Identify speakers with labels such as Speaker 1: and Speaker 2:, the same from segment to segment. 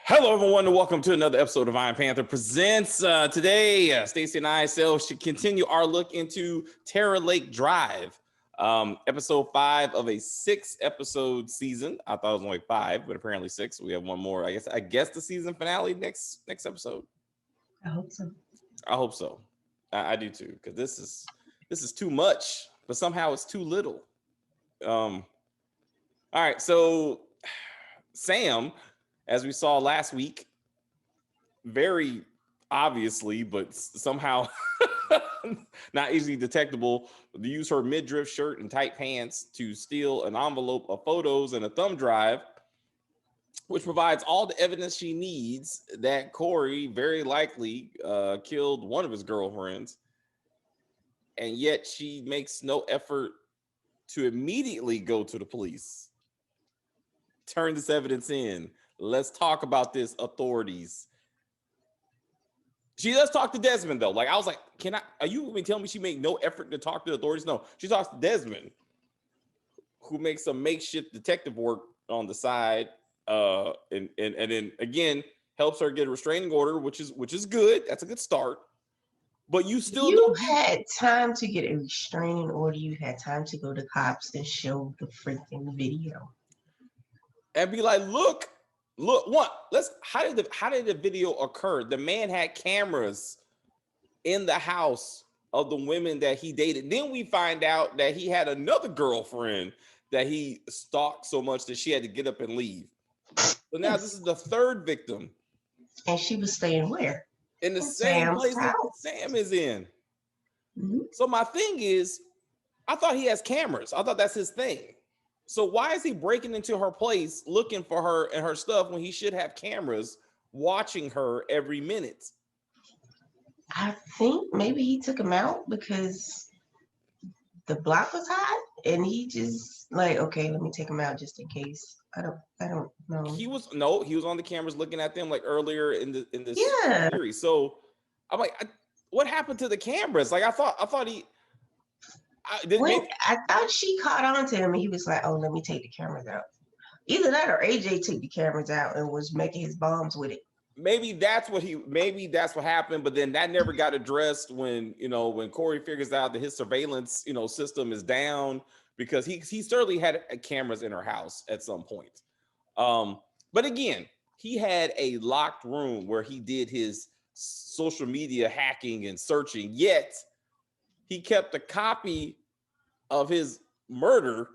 Speaker 1: Hello, everyone, and welcome to another episode of Iron Panther Presents. Today, Stacey and I should continue our look into Terror Lake Drive, episode 5 of a 6-episode season. I thought it was only 5, but apparently 6. We have one more. I guess the season finale next episode.
Speaker 2: I hope so.
Speaker 1: I hope so. I do too, because this is too much, but somehow it's too little. All right, so Sam, as we saw last week, very obviously, but somehow not easily detectable, use her midriff shirt and tight pants to steal an envelope of photos and a thumb drive, which provides all the evidence she needs that Corey very likely killed one of his girlfriends. And yet she makes no effort to immediately go to the police. Turn this evidence in. Let's talk about this, authorities. She does talk to Desmond, though. Like, I was like, are you telling me she made no effort to talk to the authorities? No, she talks to Desmond, who makes some makeshift detective work on the side, and then again helps her get a restraining order, which is good. That's a good start. But you
Speaker 2: had time to get a restraining order. You had time to go to cops and show the freaking video
Speaker 1: and be like, look. How did the video occur? The man had cameras in the house of the women that he dated. Then we find out that he had another girlfriend that he stalked so much that she had to get up and leave. So now this is the third victim.
Speaker 2: And she was staying where?
Speaker 1: In the same place that Sam is in. Mm-hmm. So my thing is, I thought he has cameras. I thought that's his thing. So why is he breaking into her place looking for her and her stuff when he should have cameras watching her every minute?
Speaker 2: I think maybe he took him out because the block was hot and he just like, okay, let me take him out just in case. I don't know.
Speaker 1: He was on the cameras looking at them like earlier in this series. So I'm like, what happened to the cameras? Like I thought he.
Speaker 2: I thought she caught on to him and he was like, oh, let me take the cameras out. Either that or AJ took the cameras out and was making his bombs with it.
Speaker 1: Maybe that's what happened, but then that never got addressed when Corey figures out that his surveillance, system is down, because he certainly had cameras in her house at some point. But again, he had a locked room where he did his social media hacking and searching, yet he kept a copy of his murder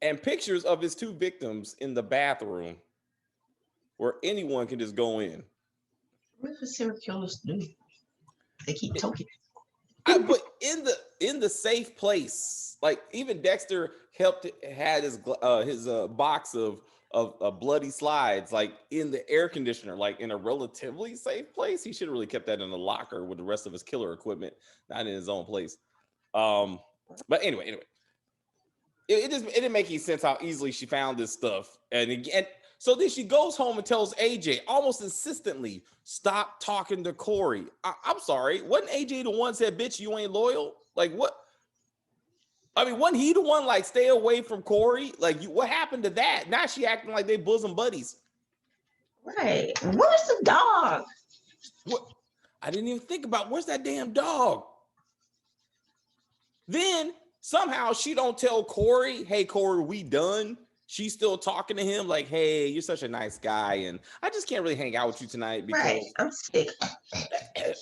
Speaker 1: and pictures of his 2 victims in the bathroom where anyone can just go in.
Speaker 2: What do serial killers do? They keep talking.
Speaker 1: But in the safe place, like even Dexter had his box of bloody slides, like in the air conditioner, like in a relatively safe place. He should have really kept that in a locker with the rest of his killer equipment, not in his own place. But anyway, it didn't make any sense how easily she found this stuff. And again, so then she goes home and tells AJ almost insistently, stop talking to Corey. I'm sorry, wasn't AJ the one said, bitch, you ain't loyal? Like what? I mean, wasn't he the one like stay away from Corey? Like what happened to that? Now she acting like they bosom buddies.
Speaker 2: Right. Where's the dog?
Speaker 1: What? I didn't even think about where's that damn dog? Then somehow she don't tell Corey, hey Corey, we done. She's still talking to him like, hey, you're such a nice guy, and I just can't really hang out with you tonight because
Speaker 2: I'm sick.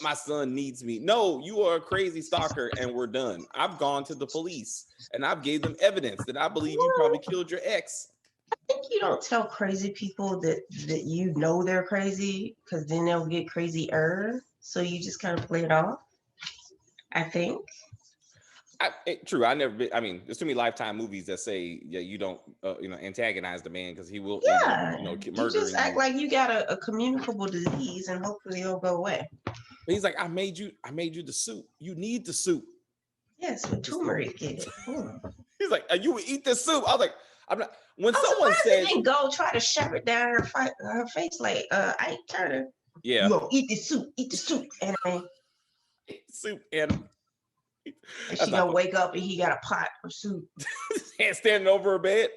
Speaker 1: My son needs me. No, you are a crazy stalker, and we're done. I've gone to the police, and I've gave them evidence that I believe you probably killed your ex.
Speaker 2: I think you don't tell crazy people that you know they're crazy, because then they'll get crazier. So you just kind of play it off, I think.
Speaker 1: True. There's too many Lifetime movies that say, yeah, you don't, antagonize the man because he will, murder.
Speaker 2: You just act like you got a communicable disease and hopefully it'll go away.
Speaker 1: But he's like, I made you the soup. You need the soup.
Speaker 2: Yes, with turmeric in it.
Speaker 1: He's like, you would eat the soup. I was like, I'm not. When someone says,
Speaker 2: didn't go try to shove it down her face like, I ain't Turner.
Speaker 1: Yeah.
Speaker 2: You gonna eat the soup, and
Speaker 1: soup and.
Speaker 2: And she gonna wake up and he got a pot of soup.
Speaker 1: And standing over her bed.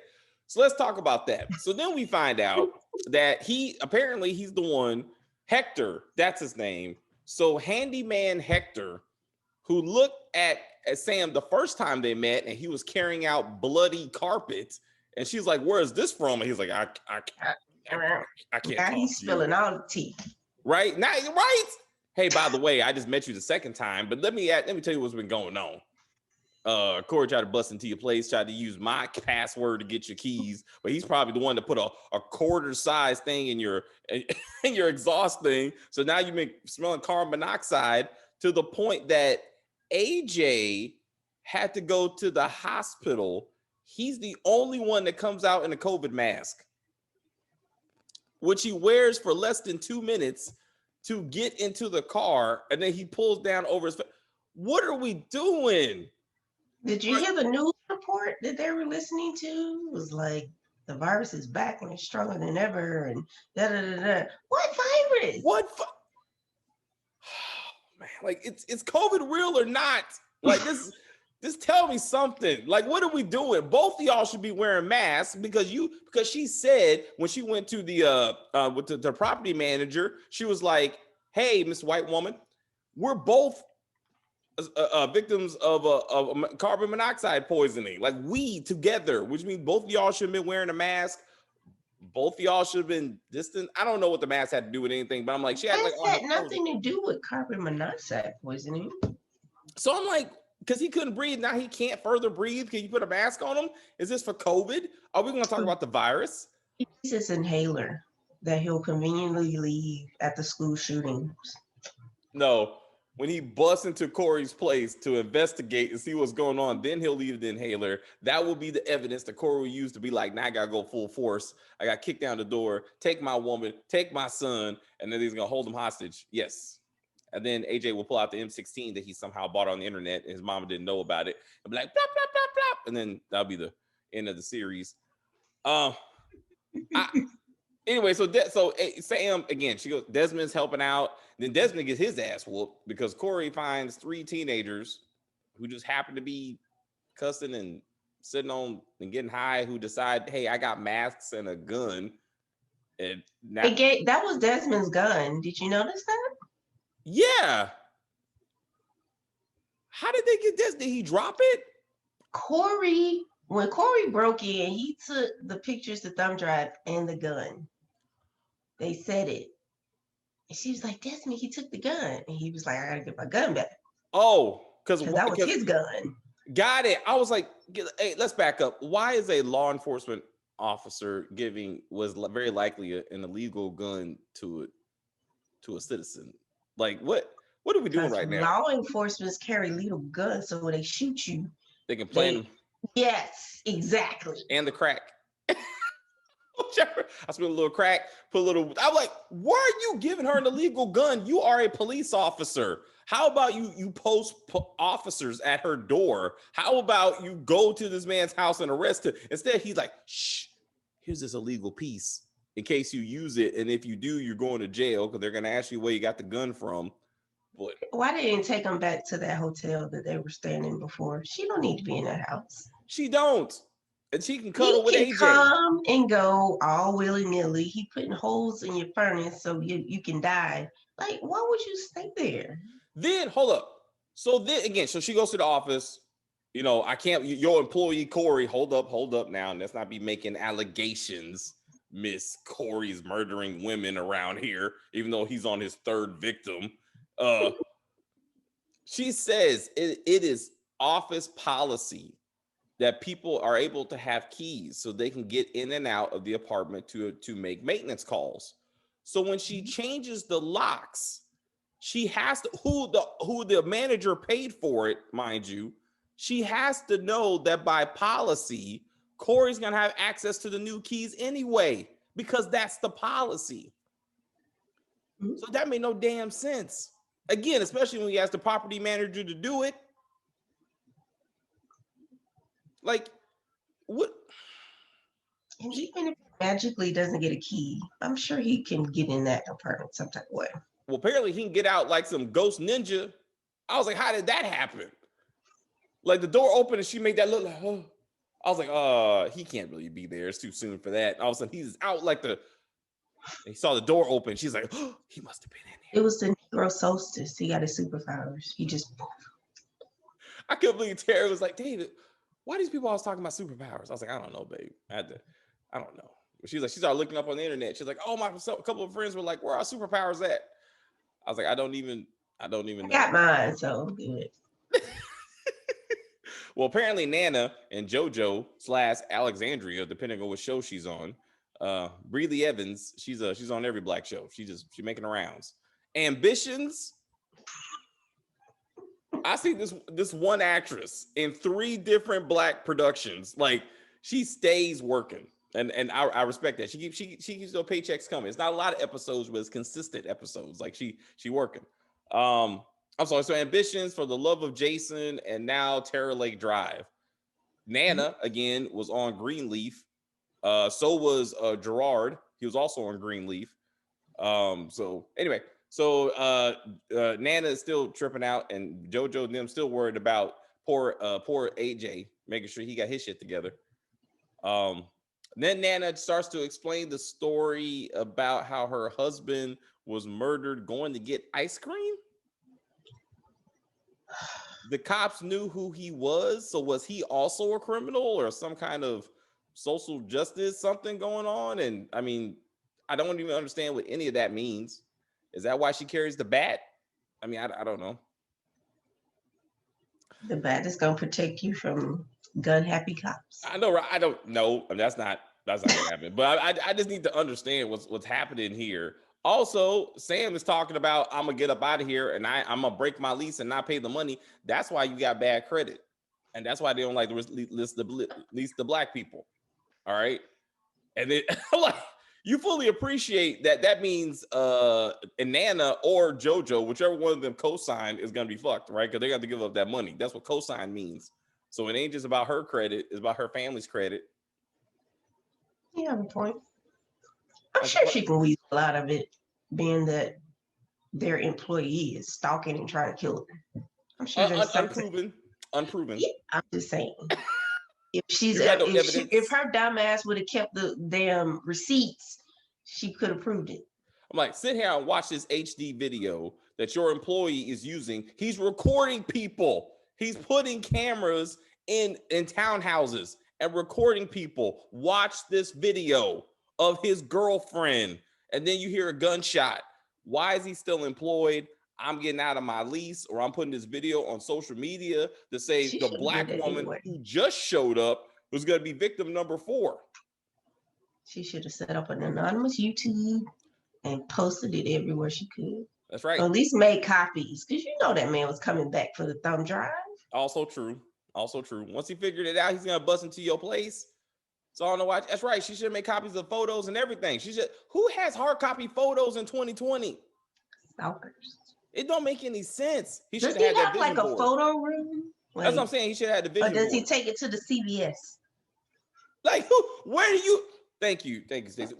Speaker 1: So let's talk about that. So then we find out that he's the one, Hector, that's his name. So handyman Hector, who looked at Sam the first time they met, and he was carrying out bloody carpet, and she's like, "Where is this from?" And he's like, "I can't
Speaker 2: Now
Speaker 1: talk
Speaker 2: he's
Speaker 1: to you."
Speaker 2: spilling all the tea.
Speaker 1: Right now, right? Hey, by the way, I just met you the second time, but let me tell you what's been going on. Corey tried to bust into your place, tried to use my password to get your keys, but he's probably the one that put a quarter size thing in your in your exhaust thing. So now you make smelling carbon monoxide to the point that AJ had to go to the hospital. He's the only one that comes out in a COVID mask, which he wears for less than 2 minutes to get into the car, and then he pulls down over his face. What are we doing?
Speaker 2: Did you hear the news report that they were listening to? It was like the virus is back and it's stronger than ever, and da da da da. What virus?
Speaker 1: What? Man, like it's COVID real or not? Like this tell me something. Like, what are we doing? Both of y'all should be wearing masks because she said when she went to the with the property manager, she was like, "Hey, Miss White Woman, we're both victims of carbon monoxide poisoning. Like, we together, which means both of y'all should have been wearing a mask. Both of y'all should have been distant. I don't know what the mask had to do with anything, but I'm like, she had like
Speaker 2: had nothing to do with carbon monoxide poisoning.
Speaker 1: So I'm like, because he couldn't breathe, now he can't further breathe. Can you put a mask on him? Is this for COVID? Are we going to talk about the virus?
Speaker 2: It's this inhaler that he'll conveniently leave at the school shootings.
Speaker 1: No. When he busts into Corey's place to investigate and see what's going on, then he'll leave the inhaler. That will be the evidence that Corey will use to be like, now I got to go full force. I got kicked down the door, take my woman, take my son, and then he's going to hold him hostage. Yes. And then AJ will pull out the M16 that he somehow bought on the internet and his mama didn't know about it. And be like, plop, plop, plop, plop. And then that'll be the end of the series. Anyway, so Sam, again, she goes, Desmond's helping out. Then Desmond gets his ass whooped because Corey finds 3 teenagers who just happen to be cussing and sitting on and getting high, who decide, hey, I got masks and a gun. And now
Speaker 2: that was Desmond's gun. Did you notice that?
Speaker 1: Yeah. How did they get this? Did he drop it?
Speaker 2: When Corey broke in, he took the pictures, the thumb drive, and the gun. They said it. And she was like, Desmond, he took the gun. And he was like, I gotta get my gun back.
Speaker 1: Oh, because
Speaker 2: that was his gun.
Speaker 1: Got it. I was like, hey, let's back up. Why is a law enforcement officer was very likely an illegal gun to a citizen? Like, what are we doing right now?
Speaker 2: Law enforcement carry lethal guns, so when they shoot you,
Speaker 1: they can plant them.
Speaker 2: Yes, exactly.
Speaker 1: And the crack. I spit a little crack, put a little. I'm like, why are you giving her an illegal gun? You are a police officer. How about you post officers at her door? How about you go to this man's house and arrest him? Instead, he's like, shh, here's this illegal piece in case you use it. And if you do, you're going to jail because they're going to ask you where you got the gun from. But
Speaker 2: why didn't take them back to that hotel that they were staying in before? She don't need to be in that house.
Speaker 1: She don't. And she can cuddle with AJ.
Speaker 2: Come and go all willy-nilly. He putting holes in your furnace so you can die. Like, why would you stay there?
Speaker 1: Then, hold up. So then, again, so she goes to the office. You know, I can't, your employee, Corey, hold up now. And let's not be making allegations. Miss Corey's murdering women around here, even though he's on his 3rd victim. She says it is office policy that people are able to have keys so they can get in and out of the apartment to make maintenance calls. So when she changes the locks, she has to, who the manager paid for it, mind you, she has to know that by policy, Corey's going to have access to the new keys anyway, because that's the policy. So that made no damn sense. Again, especially when you ask the property manager to do it. Like, what?
Speaker 2: And even if he magically doesn't get a key, I'm sure he can get in that apartment some type of way.
Speaker 1: Well, apparently he can get out like some ghost ninja. I was like, how did that happen? Like, the door opened and she made that look like, oh. I was like, he can't really be there. It's too soon for that. And all of a sudden he's out like the he saw the door open. She's like, oh, he must have been in
Speaker 2: It was the Negro solstice. He got his superpowers. He just.
Speaker 1: I couldn't believe Tara was like, David, why these people always talking about superpowers? I was like, I don't know, babe. I don't know. She's like, she started looking up on the internet. She's like, oh, a couple of friends were like, where are our superpowers at? I was like, I don't even know.
Speaker 2: I got mine, so I'm good.
Speaker 1: Well, apparently Nana and JoJo / Alexandria, depending on what show she's on, Breely Evans, she's on every black show. She's making the rounds. Ambitions. I see this one actress in 3 different black productions. Like, she stays working, and I respect that. She keeps those paychecks coming. It's not a lot of episodes, but it's consistent episodes. Like, she working. I'm sorry. So Ambitions, For the Love of Jason, and now Terror Lake Drive. Nana again was on Greenleaf. So was Gerard. He was also on Greenleaf. So anyway. So Nana is still tripping out, and JoJo and them still worried about poor AJ, making sure he got his shit together. Then Nana starts to explain the story about how her husband was murdered going to get ice cream. The cops knew who he was, so was he also a criminal or some kind of social justice something going on? And I mean, I don't even understand what any of that means. Is that why she carries the bat? I mean, I don't know.
Speaker 2: The bat is gonna protect you from gun happy cops.
Speaker 1: I know, right? I don't know. I mean, that's not gonna happen. But I just need to understand what's happening here. Also, Sam is talking about, I'm gonna get up out of here and I'm gonna break my lease and not pay the money. That's why you got bad credit, and that's why they don't like to lease the black people. All right, and then like, you fully appreciate that means Nana or JoJo, whichever one of them co-signed, is gonna be fucked, right? Because they got to give up that money. That's what co-sign means. So it ain't just about her credit; it's about her family's credit.
Speaker 2: You have a point. I'm sure she can weasel out of it, being that their employee is stalking and trying to kill her. I'm sure there's something.
Speaker 1: Unproven.
Speaker 2: Yeah, I'm just saying. If she's if her dumb ass would have kept the damn receipts, she could have proved it.
Speaker 1: I'm like, sit here and watch this HD video that your employee is using. He's recording people. He's putting cameras in townhouses and recording people. Watch this video of his girlfriend, and then you hear a gunshot. Why is he still employed? I'm getting out of my lease, or I'm putting this video on social media to say the black woman who just showed up was going to be victim number 4.
Speaker 2: She should have set up an anonymous YouTube and posted it everywhere she could.
Speaker 1: That's right.
Speaker 2: Or at least made copies, because you know that man was coming back for the thumb drive.
Speaker 1: Also true. Once he figured it out, he's going to bust into your place. So I don't know why. That's right. She should make copies of photos and everything. Who has hard copy photos in 2020?
Speaker 2: Stalkers.
Speaker 1: It don't make any sense.
Speaker 2: He should have had like a photo room.
Speaker 1: Like, that's what I'm saying. He should have had the vision
Speaker 2: board. Or does he take it to the CVS?
Speaker 1: Like, where do you? Thank you, Stacey.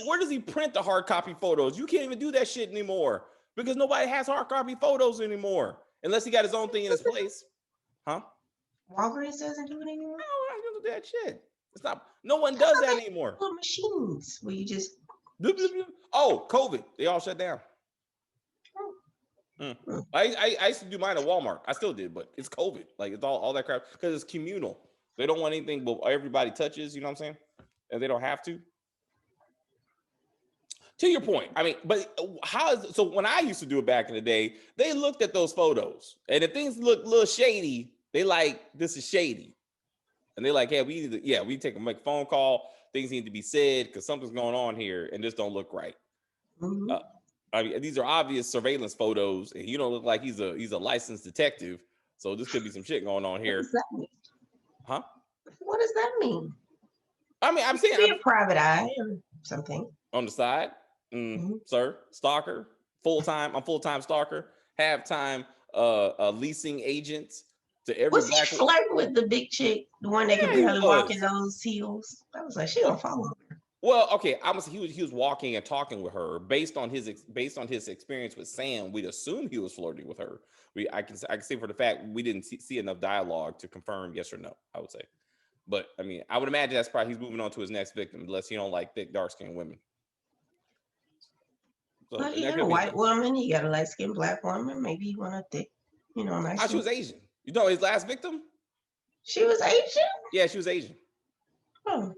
Speaker 1: Where does he print the hard copy photos? You can't even do that shit anymore because nobody has hard copy photos anymore unless he got his own thing in his place. Huh?
Speaker 2: Walgreens doesn't do it anymore.
Speaker 1: No, I don't do that shit. It's not. No one does that anymore.
Speaker 2: Little machines where you just.
Speaker 1: Oh, COVID. They all shut down. I used to do mine at Walmart. I still did, but it's COVID. Like, it's all that crap because it's communal. They don't want anything but everybody touches. You know what I'm saying? And they don't have to. To your point, I mean, but so when I used to do it back in the day, they looked at those photos, and if things look a little shady, they like, this is shady, and they're like, hey, we need to make a phone call. Things need to be said because something's going on here, and this don't look right.
Speaker 2: Mm-hmm.
Speaker 1: I mean, these are obvious surveillance photos, and you don't look like he's a licensed detective. So this could be some shit going on here.
Speaker 2: What does that mean?
Speaker 1: Huh?
Speaker 2: What does that mean?
Speaker 1: I mean, I'm saying
Speaker 2: a private eye or something
Speaker 1: on the side, sir. Stalker, full-time. I'm full-time stalker. Half-time leasing agent to every.
Speaker 2: Was he flirting with the big chick, the one that could barely walk in those heels? I was like, she don't follow her.
Speaker 1: Well, okay, he was walking and talking with her based on his experience with Sam. We'd assume he was flirting with her. I can say for the fact we didn't see enough dialogue to confirm yes or no. I would say, but I mean, I would imagine that's probably he's moving on to his next victim, unless he don't like thick, dark skinned women. So
Speaker 2: Well, he
Speaker 1: that
Speaker 2: got a
Speaker 1: could be a
Speaker 2: white
Speaker 1: thing.
Speaker 2: woman. He got a light skinned black woman. Maybe he want a thick, nice
Speaker 1: Ah, she
Speaker 2: one.
Speaker 1: was Asian. You know his last victim?
Speaker 2: She was Asian.
Speaker 1: Yeah, she was Asian.
Speaker 2: Oh,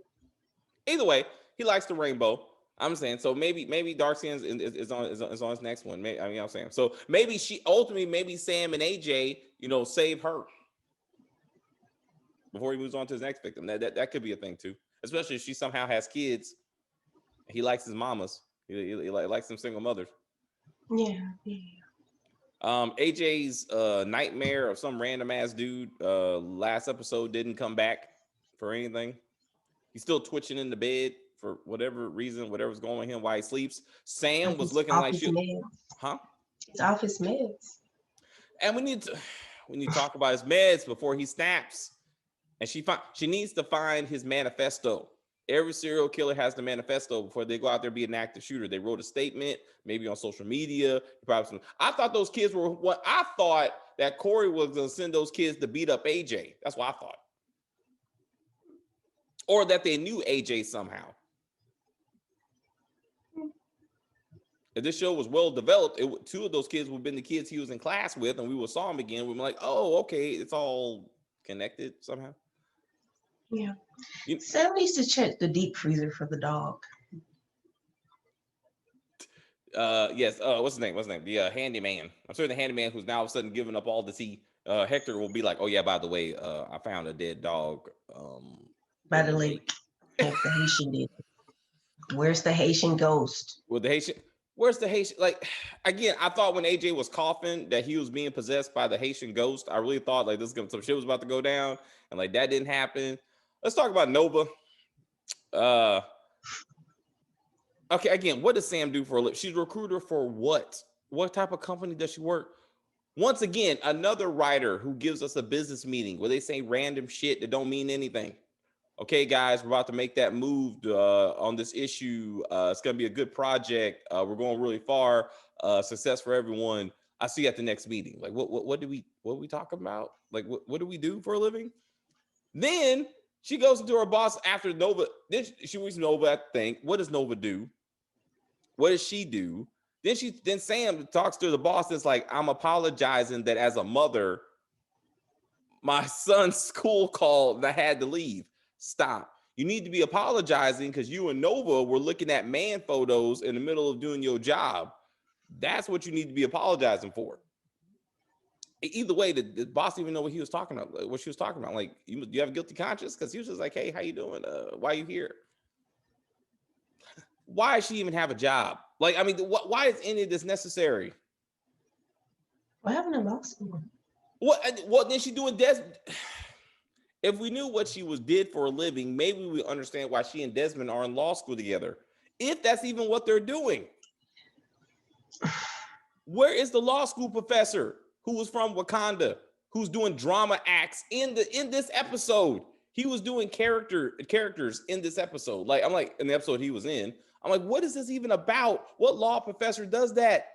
Speaker 1: Either way, he likes the rainbow. I'm saying so maybe dark skin is on his next one. Maybe, I mean I'm saying so maybe she ultimately maybe Sam and AJ save her before he moves on to his next victim. That could be a thing too, especially if she somehow has kids. He likes his mamas. He likes them single mothers.
Speaker 2: yeah.
Speaker 1: AJ's nightmare of some random ass dude last episode didn't come back for anything. He's still twitching in the bed for whatever reason, whatever's going on with him while he sleeps. Sam was looking
Speaker 2: Off
Speaker 1: like
Speaker 2: his
Speaker 1: she,
Speaker 2: meds.
Speaker 1: huh?
Speaker 2: He's off his meds.
Speaker 1: And we need to talk about his meds before he snaps. And she needs to find his manifesto. Every serial killer has the manifesto before they go out there be an active shooter. They wrote a statement, maybe on social media. I thought those kids were what I thought that Corey was going to send those kids to beat up AJ. That's what I thought. Or that they knew AJ somehow. If this show was well developed, two of those kids would have been the kids he was in class with, and we would saw him again. We'd be like, oh, okay, it's all connected somehow.
Speaker 2: Yeah. Sam needs to check the deep freezer for the dog.
Speaker 1: Yes. What's his name? The handyman. I'm sure the handyman who's now all of a sudden giving up all the tea. Hector will be like, oh yeah, by the way, I found a dead dog.
Speaker 2: By the lake. Like the Haitian did. Where's the Haitian ghost?
Speaker 1: With the Haitian, where's the Haitian? Like, again, I thought when AJ was coughing that he was being possessed by the Haitian ghost. I really thought like some shit was about to go down, and like that didn't happen. Let's talk about Nova. Okay, again, what does Sam do for a living? She's a recruiter for what? What type of company does she work? Once again, another writer who gives us a business meeting where they say random shit that don't mean anything. Okay, guys, we're about to make that move on this issue. It's going to be a good project. We're going really far. Success for everyone. I'll see you at the next meeting. Like, what do we talk about? Like, what do we do for a living? Then she goes into her boss after Nova. Then she reads Nova, I think. What does Nova do? What does she do? Then Sam talks to the boss. That's like, I'm apologizing that as a mother, my son's school called and I had to leave. Stop. You need to be apologizing because you and Nova were looking at man photos in the middle of doing your job. That's what you need to be apologizing for. Either way, the boss didn't even know what he was talking about, what she was talking about. Like, you have a guilty conscience? Because he was just like, hey, how you doing? Why are you here? Why does she even have a job? Like, I mean, why is any of this necessary?
Speaker 2: What happened in law school?
Speaker 1: What then she doing Desmond? If we knew what she did for a living, maybe we understand why she and Desmond are in law school together. If that's even what they're doing. Where is the law school professor who was from Wakanda, who's doing drama acts in this episode? He was doing characters in this episode. Like, I'm like, in the episode he was in, I'm like, what is this even about? What law professor does that?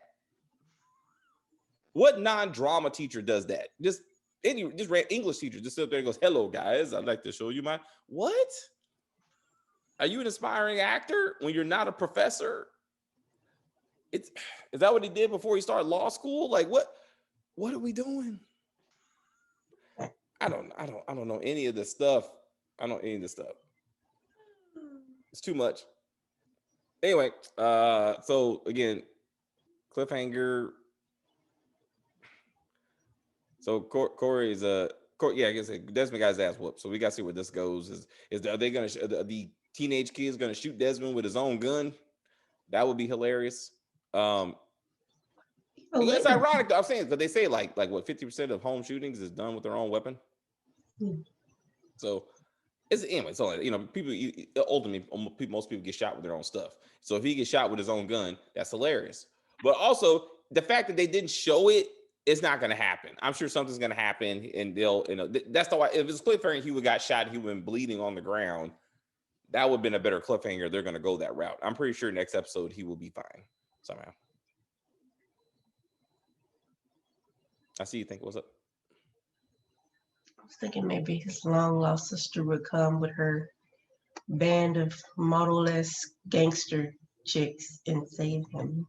Speaker 1: What non-drama teacher does that? Just English teacher just sit up there and goes, hello guys, I'd like to show you my what? Are you an aspiring actor when you're not a professor? Is that what he did before he started law school? Like what are we doing? I don't know any of this stuff. I don't know any of this stuff. It's too much. Anyway, so again, cliffhanger. So Corey's I guess Desmond got his ass whooped. So we got to see where this goes. Are they gonna the teenage kid's gonna shoot Desmond with his own gun? That would be hilarious. It's ironic though. I'm saying because they say like what 50% of home shootings is done with their own weapon. So it's anyway. So people ultimately most people get shot with their own stuff. So if he gets shot with his own gun, that's hilarious. But also the fact that they didn't show it. It's not going to happen. I'm sure something's going to happen, and they'll, that's the why. If it's cliffhanger, he would got shot. He would been bleeding on the ground. That would have been a better cliffhanger. They're going to go that route. I'm pretty sure next episode he will be fine somehow. I see you think. What's up?
Speaker 2: I was thinking maybe his long lost sister would come with her band of model-less gangster chicks and save him.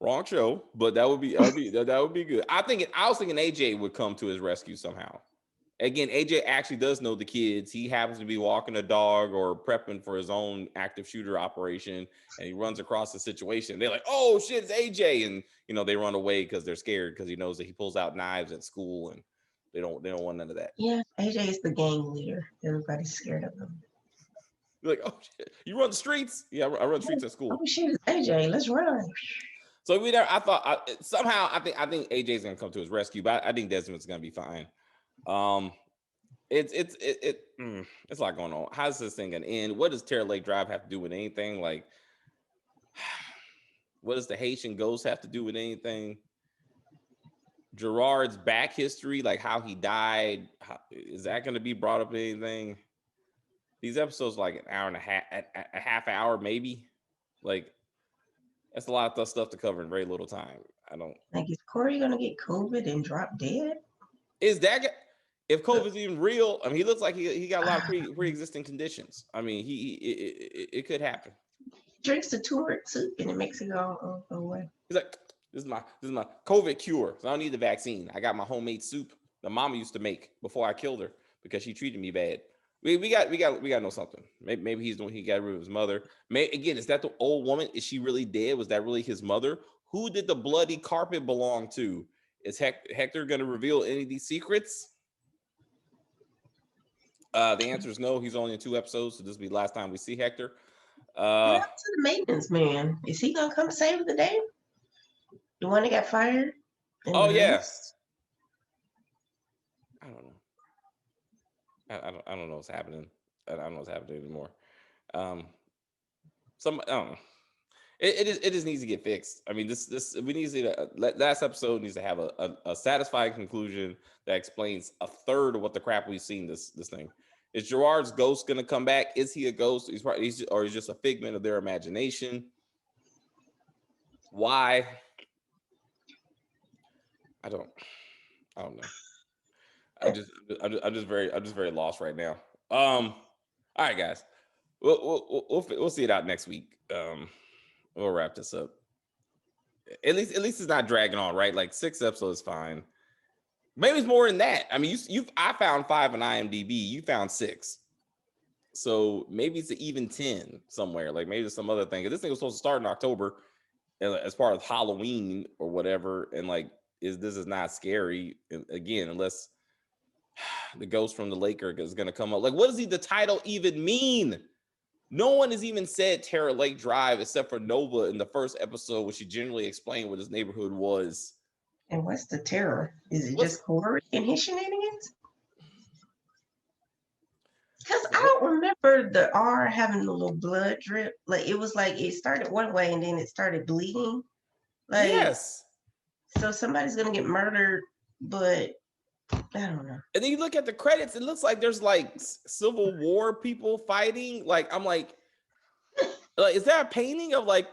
Speaker 1: Wrong show, but that would be good. I was thinking AJ would come to his rescue somehow. Again, AJ actually does know the kids. He happens to be walking a dog or prepping for his own active shooter operation, and he runs across the situation. They're like, "Oh shit, it's AJ!" And they run away because they're scared because he knows that he pulls out knives at school, and they don't want none of that.
Speaker 2: Yeah, AJ is the gang leader. Everybody's scared of him.
Speaker 1: They're like, "Oh shit, you run the streets?" Yeah, I run the streets at school.
Speaker 2: Oh shit, it's AJ. Let's run.
Speaker 1: So somehow I think AJ's gonna come to his rescue, but I think Desmond's gonna be fine. Um, it's a lot going on. How's this thing gonna end? What does Terror Lake Drive have to do with anything? Like, what does the Haitian ghost have to do with anything? Gerard's back history, like how he died, is that going to be brought up in anything? These episodes like an hour and a half hour maybe. Like, that's a lot of stuff to cover in very little time. I don't.
Speaker 2: Like, is Corey gonna get COVID and drop dead?
Speaker 1: Is that if COVID's even real? I mean, he looks like he got a lot of pre-existing conditions. I mean, it could happen.
Speaker 2: Drinks the turmeric soup and it makes it go away.
Speaker 1: He's like, this is my COVID cure. So I don't need the vaccine. I got my homemade soup the mama used to make before I killed her because she treated me bad. We got to know something. Maybe he got rid of his mother. Again, is that the old woman? Is she really dead? Was that really his mother? Who did the bloody carpet belong to? Is Hector going to reveal any of these secrets? The answer is no. He's only in 2 episodes, so this will be the last time we see Hector.
Speaker 2: What happened to the maintenance man? Is he gonna come save the day? The one that got fired?
Speaker 1: Oh yes. I don't know. I don't know what's happening. I don't know what's happening anymore. I don't know. It just needs to get fixed. I mean, this we need to last episode needs to have a satisfying conclusion that explains a third of what the crap we've seen this thing. Is Gerard's ghost going to come back? Is he a ghost? He's just a figment of their imagination. Why? I don't know. I'm just very lost right now. All right, guys. We'll see it out next week. We'll wrap this up. At least it's not dragging on, right? Like 6 episodes is fine. Maybe it's more than that. I mean, I found 5 on IMDb. You found 6. So maybe it's an even 10 somewhere. Like maybe there's some other thing. This thing was supposed to start in October as part of Halloween or whatever. And like, this is not scary again, unless the ghost from the lake is going to come up. Like, what does the title even mean? No one has even said Terror Lake Drive except for Nova in the first episode, where she generally explained what his neighborhood was.
Speaker 2: And what's the terror? Is it just Corey and his shenanigans? Because I don't remember the R having a little blood drip. Like, it was like it started one way and then it started bleeding. Like,
Speaker 1: yes.
Speaker 2: So somebody's going to get murdered, but I don't know.
Speaker 1: And then you look at the credits, it looks like there's like Civil War people fighting. Like, I'm like, is that a painting of like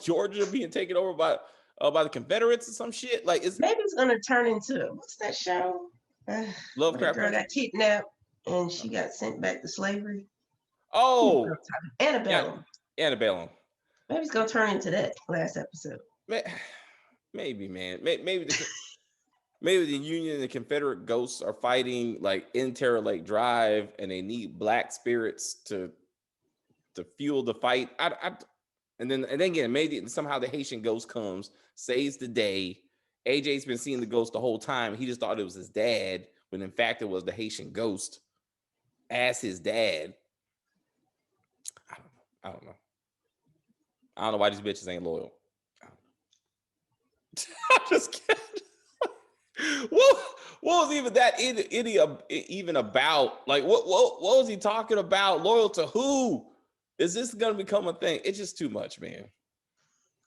Speaker 1: Georgia being taken over by the Confederates or some shit? Like,
Speaker 2: maybe it's gonna turn into what's that show?
Speaker 1: Lovecraft
Speaker 2: girl got kidnapped and she got sent back to slavery.
Speaker 1: Oh,
Speaker 2: Antebellum.
Speaker 1: Yeah, Antebellum.
Speaker 2: Maybe it's gonna turn into that last episode.
Speaker 1: Maybe, man. Maybe the Union and the Confederate ghosts are fighting like in Terror Lake Drive, and they need black spirits to fuel the fight. And then again, maybe somehow the Haitian ghost comes, saves the day. AJ's been seeing the ghost the whole time. He just thought it was his dad, when in fact it was the Haitian ghost as his dad. I don't know. I don't know why these bitches ain't loyal. I'm just kidding. What was even that even about? Like, what was he talking about? Loyal to who? Is this gonna become a thing? It's just too much, man.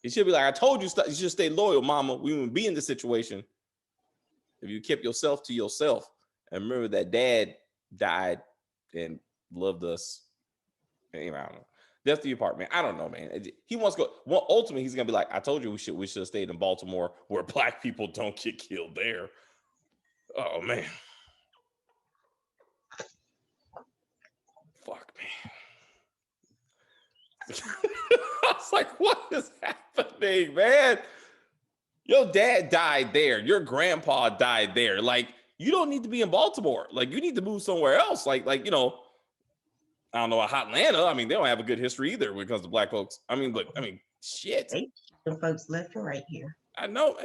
Speaker 1: It should be like, I told you, you should stay loyal, mama. We wouldn't be in this situation if you kept yourself to yourself. And remember that dad died and loved us. Anyway, I don't know. Death to your part, man. I don't know, man. He wants to go. Well, ultimately, he's gonna be like, I told you we should have stayed in Baltimore, where black people don't get killed there. Oh man. Fuck, man. I was like, what is happening, man? Your dad died there. Your grandpa died there. Like, you don't need to be in Baltimore. Like, you need to move somewhere else. Like, you know, I don't know, Atlanta. I mean, they don't have a good history either when it comes to black folks. I mean, look, shit.
Speaker 2: They the folks left and right here.
Speaker 1: I know.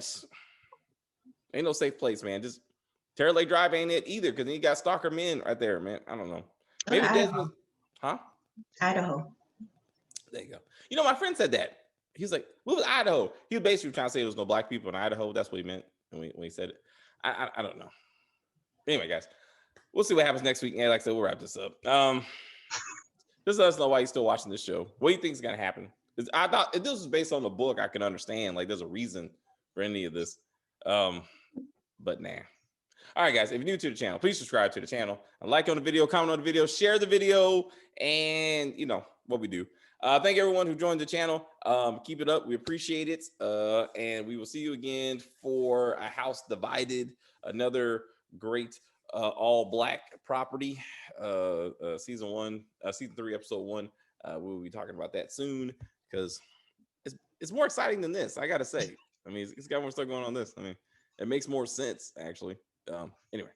Speaker 1: Ain't no safe place, man. Just Terra Lake Drive ain't it either, because then you got stalker men right there, man. I don't know. Maybe Desmond, huh?
Speaker 2: Idaho.
Speaker 1: There you go. You know, my friend said that. He's like, what was Idaho? He was basically trying to say there was no black people in Idaho. That's what he meant when he said it. I don't know. Anyway, guys, we'll see what happens next week. And like I said, we'll wrap this up. Just let us know why you're still watching this show. What do you think is going to happen? I thought if this was based on the book, I can understand. Like, there's a reason for any of this. But nah. All right, guys, if you're new to the channel, please subscribe to the channel. Like on the video, comment on the video, share the video, and you know what we do. Thank everyone who joined the channel. Keep it up. We appreciate it. And we will see you again for A House Divided, another great all black property. Season 3, episode 1. We'll be talking about that soon because it's more exciting than this, I gotta say. I mean, it's got more stuff going on this. I mean, it makes more sense, actually. Anyway.